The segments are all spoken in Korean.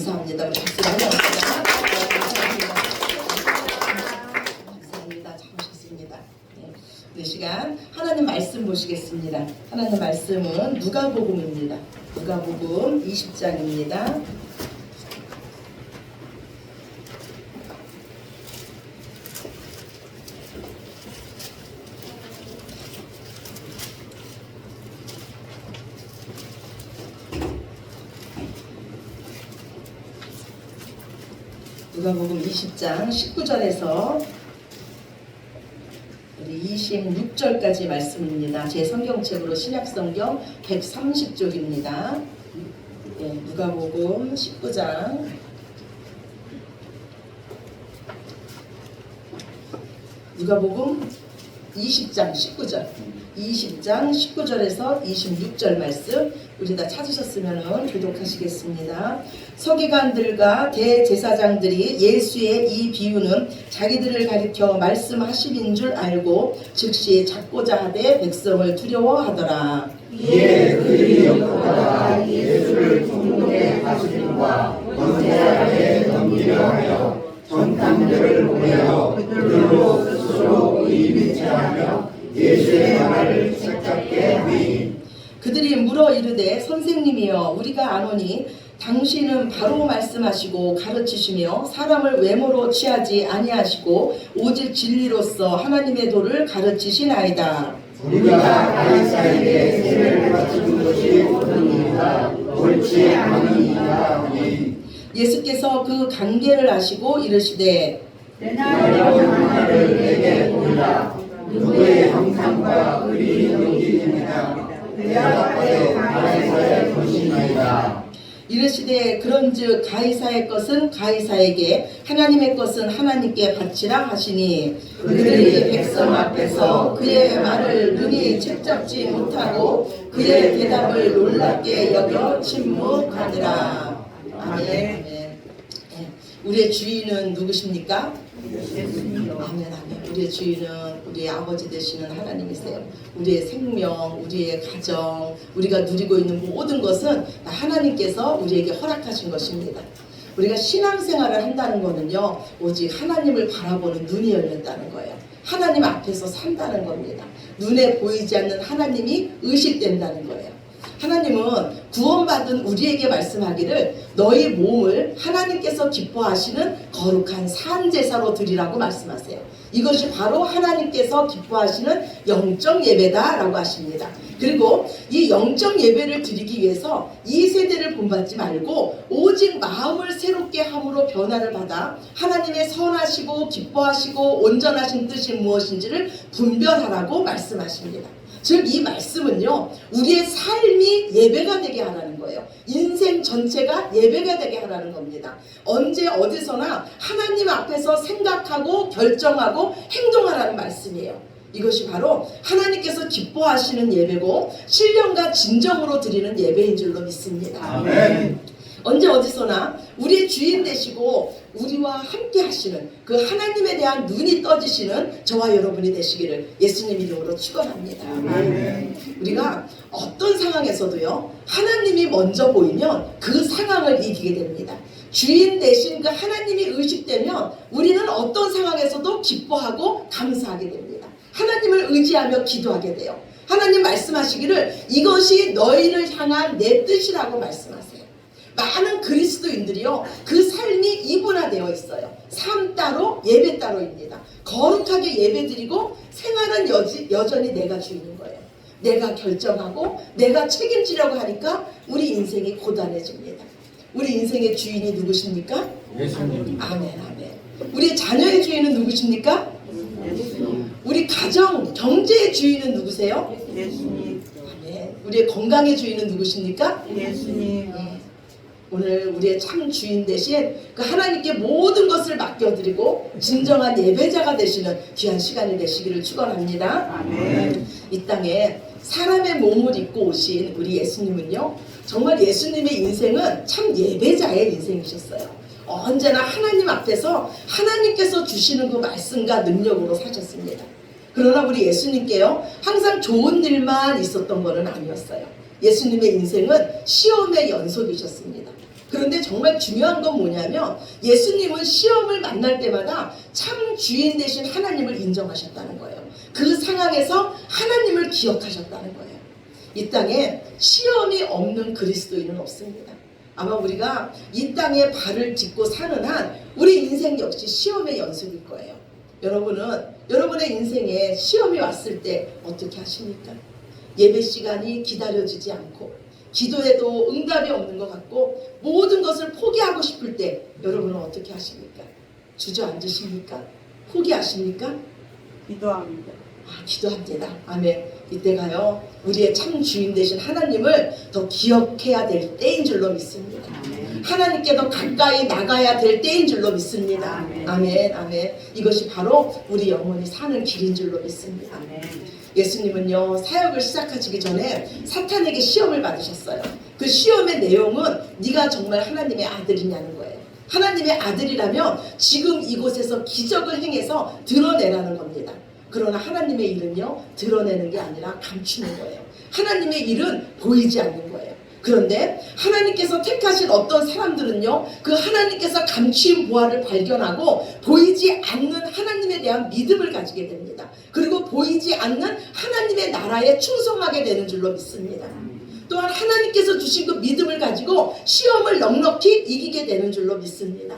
감사합니다. 박수를 한번 합시다. 감사합니다. 잘 오셨습니다. 이 시간 하나님 말씀 보시겠습니다. 하나님 말씀은 누가복음입니다. 누가복음 20장입니다. 누가복음 20장 19절에서 26절까지 말씀입니다. 제 성경책으로 신약성경 130쪽입니다. 누가복음 19장 누가복음 20장 19절 20장 19절에서 26절 말씀 우리 다 찾으셨으면 교독하시겠습니다. 서기관들과 대제사장들이 예수의 이 비유는 자기들을 가리켜 말씀하심인 줄 알고 즉시 잡고자 하되 백성을 두려워하더라. 이에 그들이 엮어다가 예수를 총독의 가시림과 권세하에 넘기려 하여 전탐들을 보내어 그들로 스스로 의미체하며 예수의 말을 책잡게 하니 그들이 물어 이르되 선생님이여 우리가 아노니 당신은 바로 말씀하시고 가르치시며 사람을 외모로 취하지 아니하시고 오직 진리로서 하나님의 도를 가르치시나이다. 우리가 가이사에게 세례를 바치는 것이 옳으니이다 옳지 않으니이다 하니 예수께서 그 관계를 아시고 이르시되 내가 하나를 내게 보이라 누구의 형상과 의리 여기느냐 내가 앞에 가이사의 것이나이다. 이르시되 그런즉 가이사의 것은 가이사에게 하나님의 것은 하나님께 바치라 하시니 그들이 백성 앞에서 그의 말을 능히 책잡지 못하고 그의 대답을 놀랍게 여겨 침묵하니라. 아멘. 우리의 주인은 누구십니까? 아멘. 아멘. 우리의 주인은 우리의 아버지 되시는 하나님이세요. 우리의 생명, 우리의 가정, 우리가 누리고 있는 모든 것은 하나님께서 우리에게 허락하신 것입니다. 우리가 신앙생활을 한다는 것은요 오직 하나님을 바라보는 눈이 열린다는 거예요. 하나님 앞에서 산다는 겁니다. 눈에 보이지 않는 하나님이 의식된다는 거예요. 하나님은 구원받은 우리에게 말씀하기를 너희 몸을 하나님께서 기뻐하시는 거룩한 산제사로 드리라고 말씀하세요. 이것이 바로 하나님께서 기뻐하시는 영적 예배다라고 하십니다. 그리고 이 영적 예배를 드리기 위해서 이 세대를 본받지 말고 오직 마음을 새롭게 함으로 변화를 받아 하나님의 선하시고 기뻐하시고 온전하신 뜻이 무엇인지를 분별하라고 말씀하십니다. 즉 이 말씀은요 우리의 삶이 예배가 되게 하라는 거예요. 인생 전체가 예배가 되게 하라는 겁니다. 언제 어디서나 하나님 앞에서 생각하고 결정하고 행동하라는 말씀이에요. 이것이 바로 하나님께서 기뻐하시는 예배고 신령과 진정으로 드리는 예배인 줄로 믿습니다. 아멘. 언제 어디서나 우리의 주인 되시고 우리와 함께 하시는 그 하나님에 대한 눈이 떠지시는 저와 여러분이 되시기를 예수님 이름으로 축원합니다. 아멘. 우리가 어떤 상황에서도요 하나님이 먼저 보이면 그 상황을 이기게 됩니다. 주인 되신 그 하나님이 의식되면 우리는 어떤 상황에서도 기뻐하고 감사하게 됩니다. 하나님을 의지하며 기도하게 돼요. 하나님 말씀하시기를 이것이 너희를 향한 내 뜻이라고 말씀하세요. 많은 그리스도인들이요 그 삶이 이분화되어 있어요. 삶 따로 예배 따로입니다. 거룩하게 예배드리고 생활은 여전히 내가 주인인 거예요. 내가 결정하고 내가 책임지려고 하니까 우리 인생이 고단해집니다. 우리 인생의 주인이 누구십니까? 예수님. 아멘 아멘. 우리 자녀의 주인은 누구십니까? 예수님. 우리 가정 경제의 주인은 누구세요? 예수님. 아멘. 우리의 건강의 주인은 누구십니까? 예수님. 오늘 우리의 참 주인 대신 그 하나님께 모든 것을 맡겨드리고 진정한 예배자가 되시는 귀한 시간이 되시기를 축원합니다. 아멘. 이 땅에 사람의 몸을 입고 오신 우리 예수님은요 정말 예수님의 인생은 참 예배자의 인생이셨어요. 언제나 하나님 앞에서 하나님께서 주시는 그 말씀과 능력으로 사셨습니다. 그러나 우리 예수님께요 항상 좋은 일만 있었던 것은 아니었어요. 예수님의 인생은 시험의 연속이셨습니다. 그런데 정말 중요한 건 뭐냐면 예수님은 시험을 만날 때마다 참 주인 되신 하나님을 인정하셨다는 거예요. 그 상황에서 하나님을 기억하셨다는 거예요. 이 땅에 시험이 없는 그리스도인은 없습니다. 아마 우리가 이 땅에 발을 딛고 사는 한 우리 인생 역시 시험의 연속일 거예요. 여러분은 여러분의 인생에 시험이 왔을 때 어떻게 하십니까? 예배 시간이 기다려지지 않고 기도해도 응답이 없는 것 같고 모든 것을 포기하고 싶을 때 여러분은 어떻게 하십니까? 주저앉으십니까? 포기하십니까? 기도합니다. 기도합니다. 아멘. 이때가요 우리의 참 주인 되신 하나님을 더 기억해야 될 때인 줄로 믿습니다. 하나님께 더 가까이 나가야 될 때인 줄로 믿습니다. 아멘. 아멘. 이것이 바로 우리 영혼이 사는 길인 줄로 믿습니다. 예수님은요 사역을 시작하시기 전에 사탄에게 시험을 받으셨어요. 그 시험의 내용은 네가 정말 하나님의 아들이냐는 거예요. 하나님의 아들이라면 지금 이곳에서 기적을 행해서 드러내라는 겁니다. 그러나 하나님의 일은요 드러내는 게 아니라 감추는 거예요. 하나님의 일은 보이지 않는 거예요. 그런데 하나님께서 택하신 어떤 사람들은요 그 하나님께서 감추인 보화를 발견하고 보이지 않는 하나님에 대한 믿음을 가지게 됩니다. 그리고 보이지 않는 하나님의 나라에 충성하게 되는 줄로 믿습니다. 또한 하나님께서 주신 그 믿음을 가지고 시험을 넉넉히 이기게 되는 줄로 믿습니다.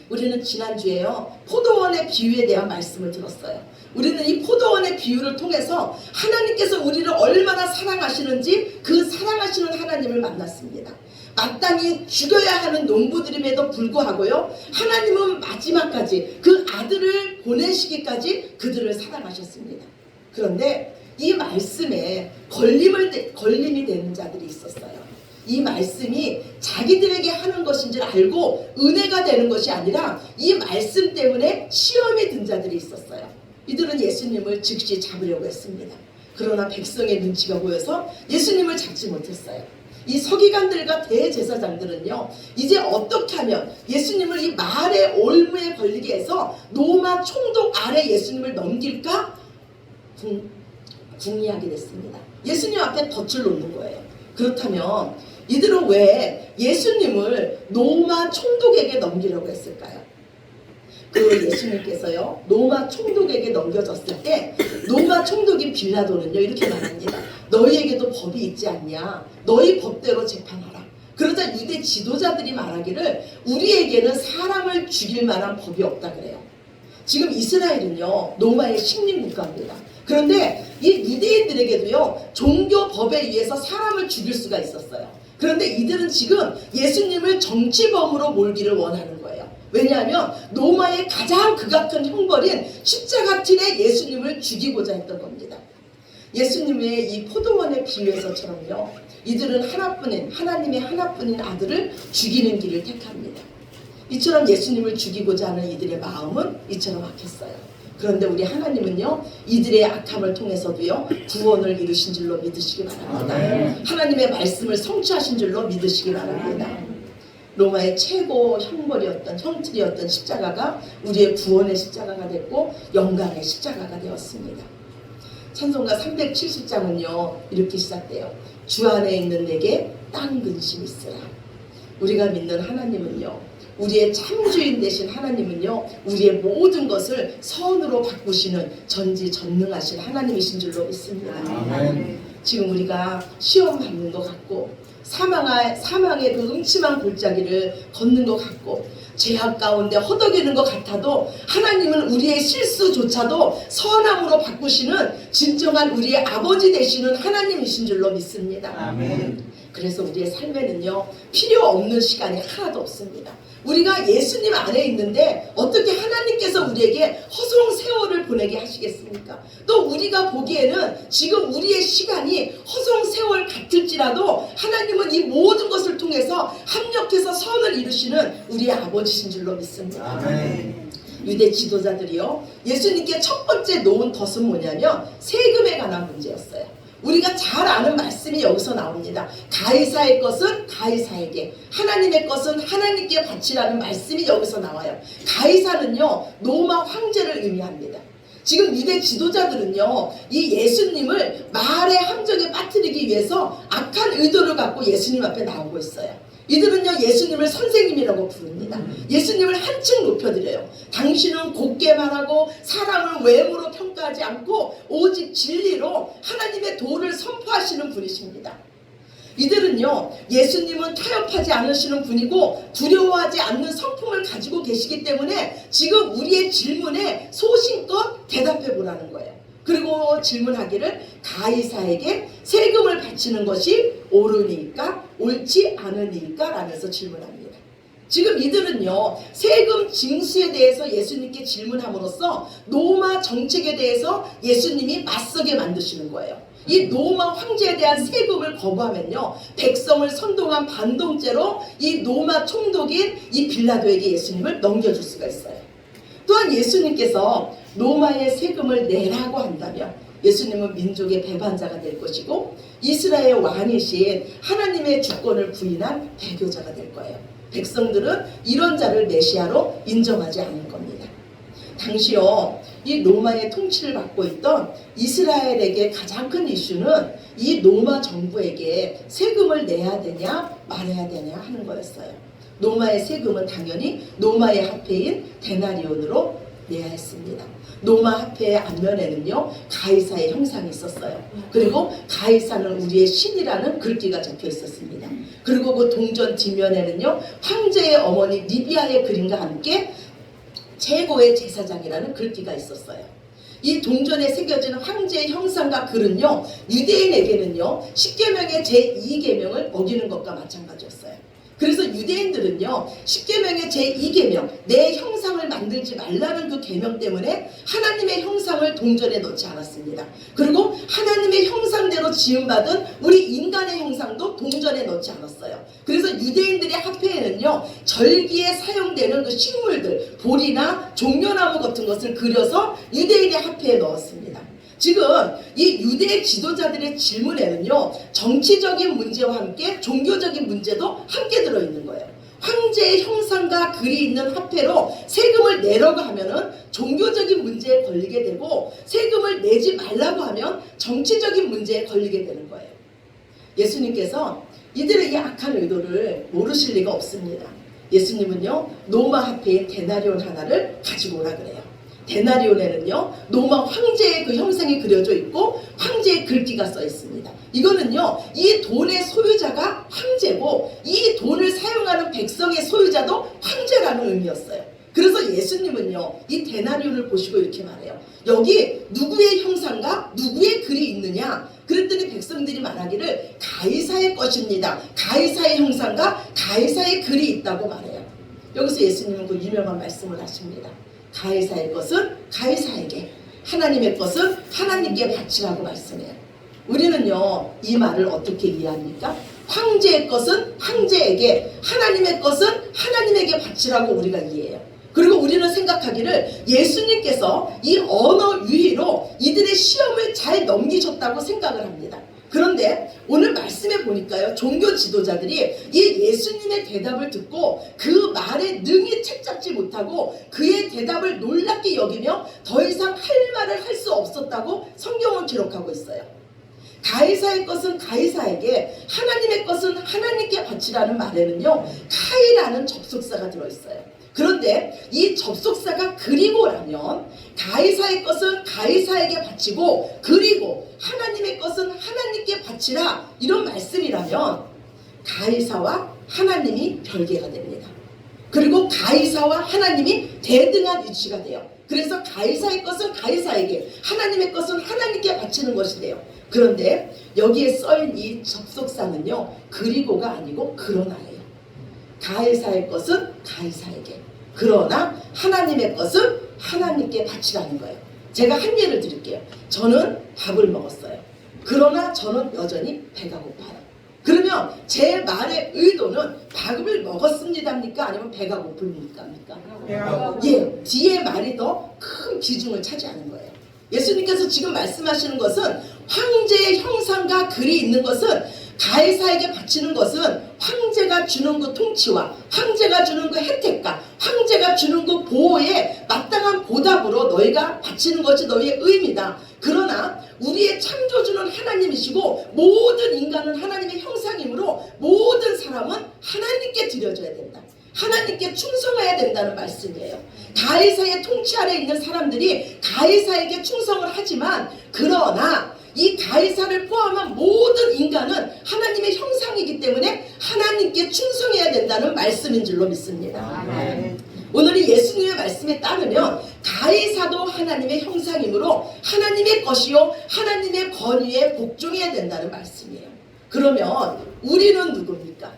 우리는 지난주에요 포도원의 비유에 대한 말씀을 들었어요. 우리는 이 포도원의 비유를 통해서 하나님께서 우리를 얼마나 사랑하시는지 그 사랑하시는 하나님을 만났습니다. 마땅히 죽여야 하는 농부들임에도 불구하고요 하나님은 마지막까지 그 아들을 보내시기까지 그들을 사랑하셨습니다. 그런데 이 말씀에 걸림이 되는 자들이 있었어요. 이 말씀이 자기들에게 하는 것인 줄 알고 은혜가 되는 것이 아니라 이 말씀 때문에 시험이 든 자들이 있었어요. 이들은 예수님을 즉시 잡으려고 했습니다. 그러나 백성의 눈치가 보여서 예수님을 잡지 못했어요. 이 서기관들과 대제사장들은요 이제 어떻게 하면 예수님을 이 말의 올무에 걸리게 해서 로마 총독 아래 예수님을 넘길까 궁리하게 됐습니다. 예수님 앞에 덫을 놓는 거예요. 그렇다면 이들은 왜 예수님을 로마 총독에게 넘기려고 했을까요? 그 예수님께서요 로마 총독에게 넘겨졌을 때 로마 총독인 빌라도는요 이렇게 말합니다. 너희에게도 법이 있지 않냐? 너희 법대로 재판하라. 그러자 유대 지도자들이 말하기를 우리에게는 사람을 죽일 만한 법이 없다 그래요. 지금 이스라엘은요 로마의 식민국가입니다. 그런데 이 유대인들에게도요 종교 법에 의해서 사람을 죽일 수가 있었어요. 그런데 이들은 지금 예수님을 정치범으로 몰기를 원하는 거예요. 왜냐하면 로마의 가장 극악한 형벌인 십자가 틀에 예수님을 죽이고자 했던 겁니다. 예수님의 이 포도원의 비유에서처럼요 이들은 하나님의 하나뿐인 아들을 죽이는 길을 택합니다. 이처럼 예수님을 죽이고자 하는 이들의 마음은 이처럼 악했어요. 그런데 우리 하나님은요 이들의 악함을 통해서도요 구원을 이루신 줄로 믿으시기 바랍니다. 하나님의 말씀을 성취하신 줄로 믿으시기 바랍니다. 로마의 최고 형틀이었던 십자가가 우리의 구원의 십자가가 됐고 영광의 십자가가 되었습니다. 찬송가 370장은요 이렇게 시작돼요. 주 안에 있는 내게 땅 근심 있으라. 우리가 믿는 하나님은요 우리의 참주인 되신 하나님은요 우리의 모든 것을 선으로 바꾸시는 전지전능하신 하나님이신 줄로 믿습니다. 지금 우리가 시험 받는 것 같고 사망의 그 음침한 골짜기를 걷는 것 같고 죄악 가운데 허덕이는 것 같아도 하나님은 우리의 실수조차도 선함으로 바꾸시는 진정한 우리의 아버지 되시는 하나님이신 줄로 믿습니다. 아멘. 그래서 우리의 삶에는요 필요 없는 시간이 하나도 없습니다. 우리가 예수님 안에 있는데 어떻게 하나님께서 우리에게 허송 세월을 보내게 하시겠습니까? 또 우리가 보기에는 지금 우리의 시간이 허송 세월 같을지라도 하나님은 이 모든 것을 통해서 합력해서 선을 이루시는 우리의 아버지신 줄로 믿습니다. 아멘. 유대 지도자들이요 예수님께 첫 번째 놓은 덫은 뭐냐면 세금에 관한 문제였어요. 우리가 잘 아는 말씀이 여기서 나옵니다. 가이사의 것은 가이사에게, 하나님의 것은 하나님께 바치라는 말씀이 여기서 나와요. 가이사는요 로마 황제를 의미합니다. 지금 유대 지도자들은요 이 예수님을 말의 함정에 빠뜨리기 위해서 악한 의도를 갖고 예수님 앞에 나오고 있어요. 이들은요 예수님을 선생님이라고 부릅니다. 예수님을 한층 높여드려요. 당신은 곱게 말하고 사람을 외모로 평가하지 않고 오직 진리로 하나님의 도를 선포하시는 분이십니다. 이들은요 예수님은 타협하지 않으시는 분이고 두려워하지 않는 성품을 가지고 계시기 때문에 지금 우리의 질문에 소신껏 대답해 보라는 거예요. 그리고 질문하기를 가이사에게 세금을 바치는 것이 옳으니까 옳지 않으니까 라면서 질문합니다. 지금 이들은요 세금 징수에 대해서 예수님께 질문함으로써 로마 정책에 대해서 예수님이 맞서게 만드시는 거예요. 이 로마 황제에 대한 세금을 거부하면요 백성을 선동한 반동죄로 이 로마 총독인 이 빌라도에게 예수님을 넘겨줄 수가 있어요. 또한 예수님께서 로마의 세금을 내라고 한다면 예수님은 민족의 배반자가 될 것이고 이스라엘 왕이신 하나님의 주권을 부인한 배교자가 될 거예요. 백성들은 이런 자를 메시아로 인정하지 않을 겁니다. 당시요 이 로마의 통치를 받고 있던 이스라엘에게 가장 큰 이슈는 이 로마 정부에게 세금을 내야 되냐 말아야 되냐 하는 거였어요. 로마의 세금은 당연히 로마의 화폐인 데나리온으로 내야 했습니다. 로마 화폐의 앞면에는요 가이사의 형상이 있었어요. 그리고 가이사는 우리의 신이라는 글귀가 적혀 있었습니다. 그리고 그 동전 뒷면에는요 황제의 어머니 리비아의 그림과 함께 최고의 제사장이라는 글귀가 있었어요. 이 동전에 새겨진 황제의 형상과 글은요 유대인에게는요 10계명의 제2계명을 어기는 것과 마찬가지였어요. 그래서 유대인들은요 10계명의 제2계명 내 형상을 만들지 말라는 그 계명 때문에 하나님의 형상을 동전에 넣지 않았습니다. 그리고 하나님의 형상대로 지음받은 우리 인간의 형상도 동전에 넣지 않았어요. 그래서 유대인들의 화폐에는요 절기에 사용되는 그 식물들 보리나 종려나무 같은 것을 그려서 유대인의 화폐에 넣었습니다. 지금 이 유대 지도자들의 질문에는요 정치적인 문제와 함께 종교적인 문제도 함께 들어있는 거예요. 황제의 형상과 글이 있는 화폐로 세금을 내라고 하면은 종교적인 문제에 걸리게 되고 세금을 내지 말라고 하면 정치적인 문제에 걸리게 되는 거예요. 예수님께서 이들의 이 악한 의도를 모르실 리가 없습니다. 예수님은요 로마 화폐인 데나리온 하나를 가지고 오라 그래요. 데나리온에는요 로마 황제의 그 형상이 그려져 있고 황제의 글귀가 써 있습니다. 이거는요 이 돈의 소유자가 황제고 이 돈을 사용하는 백성의 소유자도 황제라는 의미였어요. 그래서 예수님은요 이 데나리온을 보시고 이렇게 말해요. 여기 누구의 형상과 누구의 글이 있느냐? 그랬더니 백성들이 말하기를 가이사의 것입니다. 가이사의 형상과 가이사의 글이 있다고 말해요. 여기서 예수님은 그 유명한 말씀을 하십니다. 가이사의 것은 가이사에게, 하나님의 것은 하나님께 바치라고 말씀해요. 우리는요 이 말을 어떻게 이해합니까? 황제의 것은 황제에게, 하나님의 것은 하나님에게 바치라고 우리가 이해해요. 그리고 우리는 생각하기를 예수님께서 이 언어 유희로 이들의 시험을 잘 넘기셨다고 생각을 합니다. 그런데 오늘 말씀에 보니까요 종교 지도자들이 이 예수님의 대답을 듣고 그 말에 능히 책잡지 못하고 그의 대답을 놀랍게 여기며 더 이상 할 말을 할 수 없었다고 성경은 기록하고 있어요. 가이사의 것은 가이사에게, 하나님의 것은 하나님께 바치라는 말에는요 카이라는 접속사가 들어있어요. 그런데 이 접속사가 그리고라면 가이사의 것은 가이사에게 바치고 그리고 하나님의 것은 하나님께 바치라 이런 말씀이라면 가이사와 하나님이 별개가 됩니다. 그리고 가이사와 하나님이 대등한 위치가 돼요. 그래서 가이사의 것은 가이사에게, 하나님의 것은 하나님께 바치는 것이 돼요. 그런데 여기에 써인 이 접속사는요 그리고가 아니고 그러나예요. 가이사의 것은 가이사에게, 그러나 하나님의 것은 하나님께 바치라는 거예요. 제가 한 예를 드릴게요. 저는 밥을 먹었어요. 그러나 저는 여전히 배가 고파요. 그러면 제 말의 의도는 밥을 먹었습니다입니까? 아니면 배가 고픕니까? 예, 뒤에 말이 더 큰 비중을 차지하는 거예요. 예수님께서 지금 말씀하시는 것은 황제의 형상과 글이 있는 것은, 가이사에게 바치는 것은 황제가 주는 그 통치와 황제가 주는 그 혜택과 황제가 주는 그 보호에 마땅한 보답으로 너희가 바치는 것이 너희의 의미다. 그러나 우리의 창조주는 하나님이시고 모든 인간은 하나님의 형상이므로 모든 사람은 하나님께 드려져야 된다. 하나님께 충성해야 된다는 말씀이에요. 가이사의 통치 아래 있는 사람들이 가이사에게 충성을 하지만 그러나 이 가이사를 포함한 모든 인간은 하나님의 형상이기 때문에 하나님께 충성해야 된다는 말씀인 줄로 믿습니다. 오늘 이 예수님의 말씀에 따르면 가이사도 하나님의 형상이므로 하나님의 것이요 하나님의 권위에 복종해야 된다는 말씀이에요. 그러면 우리는 누굽니까?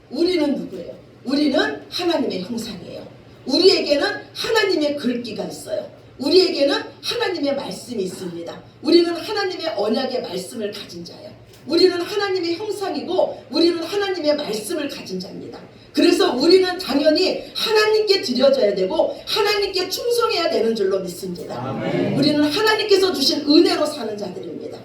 우리는 누구예요? 우리는 하나님의 형상이에요. 우리에게는 하나님의 글귀가 있어요. 우리에게는 하나님의 말씀이 있습니다. 우리는 하나님의 언약의 말씀을 가진 자예요. 우리는 하나님의 형상이고 우리는 하나님의 말씀을 가진 자입니다. 그래서 우리는 당연히 하나님께 드려져야 되고 하나님께 충성해야 되는 줄로 믿습니다. 아멘. 우리는 하나님께서 주신 은혜로 사는 자들입니다.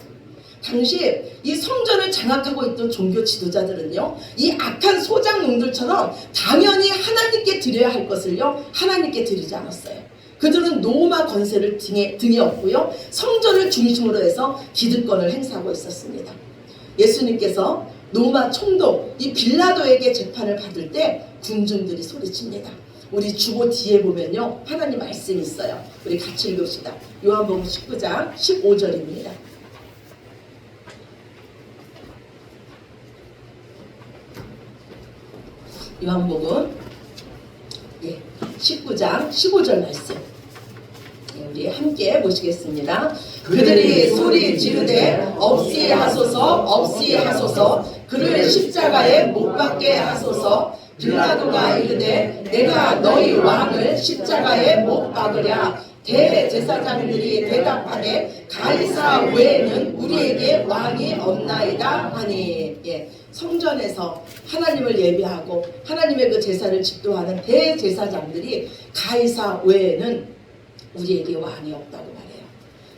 당시 이 성전을 장악하고 있던 종교 지도자들은요, 이 악한 소장농들처럼 당연히 하나님께 드려야 할 것을요 하나님께 드리지 않았어요. 그들은 로마 권세를 등에 업고요 성전을 중심으로 해서 기득권을 행사하고 있었습니다. 예수님께서 로마 총독 이 빌라도에게 재판을 받을 때 군중들이 소리칩니다. 우리 주보 뒤에 보면요 하나님 말씀이 있어요. 우리 같이 읽읍시다. 요한복음 19장 15절입니다. 요한복음 19장 15절 말씀 우리 함께 보시겠습니다. 그들이 소리 지르되 없이하소서 없이하소서 그를 십자가에 못 박게 하소서. 빌라도가 이르되 내가 너희 왕을 십자가에 못 박으랴. 대제사장들이 대답하되 가이사 외에는 우리에게 왕이 없나이다 하니. 성전에서 하나님을 예배하고 하나님의 그 제사를 집도하는 대제사장들이 가이사 외에는 우리에게 왕이 없다고 말해요.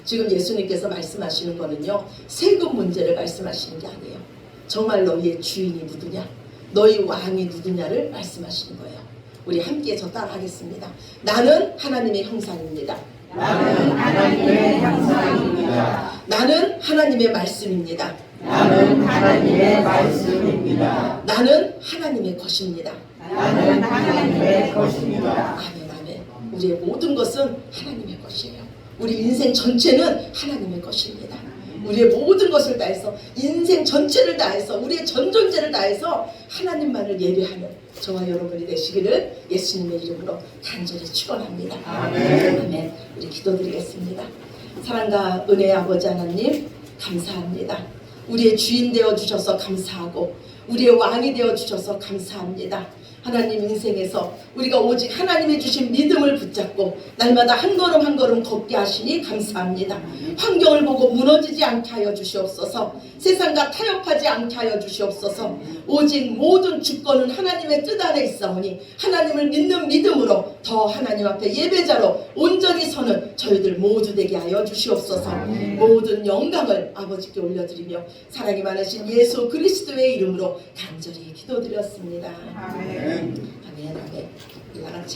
지금 예수님께서 말씀하시는 거는요 세금 문제를 말씀하시는 게 아니에요. 정말 너희의 주인이 누구냐, 너희 왕이 누구냐를 말씀하시는 거예요. 우리 함께 저 따라하겠습니다. 나는 하나님의 형상입니다. 나는 하나님의 형상입니다. 나는 하나님의 말씀입니다. 나는 하나님의 말씀입니다. 나는 하나님의 것입니다. 나는 하나님의 것입니다. 아멘 아멘. 우리의 모든 것은 하나님의 것이에요. 우리 인생 전체는 하나님의 것입니다. 우리의 모든 것을 다해서 인생 전체를 다해서 우리의 전 존재를 다해서 하나님만을 예배하는 저와 여러분이 되시기를 예수님의 이름으로 간절히 축원합니다. 아멘. 아멘. 우리 기도드리겠습니다. 사랑과 은혜의 아버지 하나님 감사합니다. 우리의 주인 되어 주셔서 감사하고 우리의 왕이 되어 주셔서 감사합니다. 하나님 인생에서 우리가 오직 하나님이 주신 믿음을 붙잡고 날마다 한 걸음 한 걸음 걷게 하시니 감사합니다. 환경을 보고 무너지지 않게 하여 주시옵소서. 세상과 타협하지 않게 하여 주시옵소서. 오직 모든 주권은 하나님의 뜻 안에 있사오니 하나님을 믿는 믿음으로 더 하나님 앞에 예배자로 온전히 서는 저희들 모두 되게 하여 주시옵소서. 모든 영광을 아버지께 올려드리며 사랑이 많으신 예수 그리스도의 이름으로 간절히 기도드렸습니다. 아멘. 아멘 아멘. 우리 다 같이